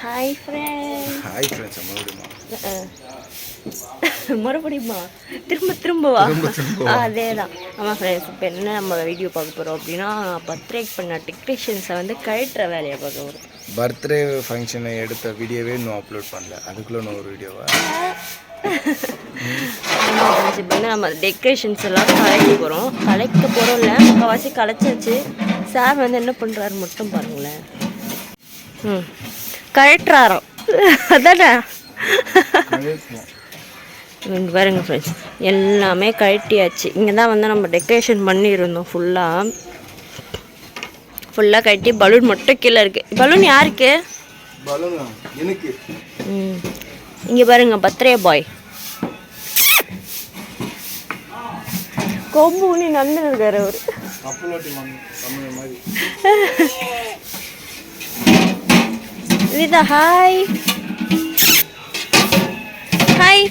Hi friends. Hi friends. மறுபடியுமா திரும்ப திரும்பவா? அதே தான். ஆமாம் ஃப்ரெண்ட்ஸ், இப்போ என்ன நம்ம வீடியோ பார்க்க போகிறோம் அப்படின்னா, பர்த்டேக்கு பண்ண டெக்கரேஷன்ஸை வந்து கழட்டுற வேலையை பார்க்க போகிறோம். பர்த்டே ஃபங்க்ஷனை எடுத்த வீடியோவே இன்னும் அப்லோட் பண்ணல, அதுக்குள்ளே இன்னும் ஒரு வீடியோவா? இப்போ வந்து நம்ம டெக்கரேஷன்ஸ் எல்லாம் கலைக்க போகிறோம். கலைக்க போகிறோம் இல்லை, முக்கால்வாசி கலைச்சாச்சு. சார் வந்து என்ன பண்ணுறாரு மட்டும் பாருங்களேன். கழட்டுறாரோம் அதானே. இங்கே பாருங்க ஃப்ரெண்ட்ஸ், எல்லாமே கழட்டியாச்சு. இங்கே தான் வந்து நம்ம டெக்கரேஷன் பண்ணியிருந்தோம். ஃபுல்லாக கழட்டி பலூன் மட்டும் கீழே இருக்குது. பலூன் யாருக்கு? எனக்கு. இங்கே பாருங்க, பர்த்டே பாய் கொம்பு ஊனி நடந்து இருக்காரு அவர். விதா ஹாய் ஹாய்.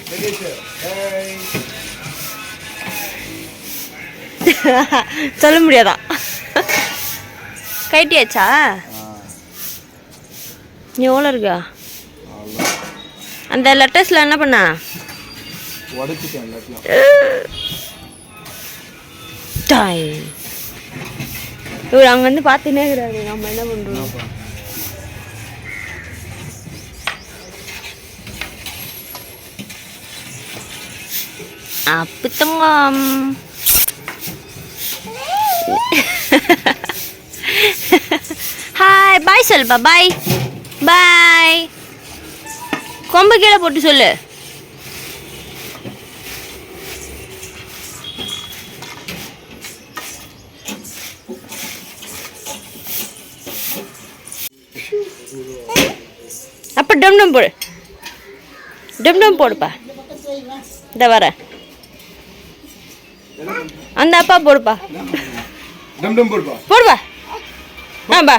சொல்ல முடியாதா? கைட்டியாச்சா? எவ்வளோ இருக்கா? அந்த லெட்டர்ஸில் என்ன பண்ணா? இவர் அங்கே வந்து பார்த்துனே இருக்கிறாரு. நம்ம என்ன பண்ணுறோம்? அப்பத்தங்கம். ஹாய் பாய் சொல்லுப்பா. பாய் பாய். கொம்பு கீழே போட்டு சொல்லு. அப்போ டம் போடு. டம் போடுப்பா. இந்த வர அந்த அப்பா போடுப்பா. போடுப்பா. ஆம்பா.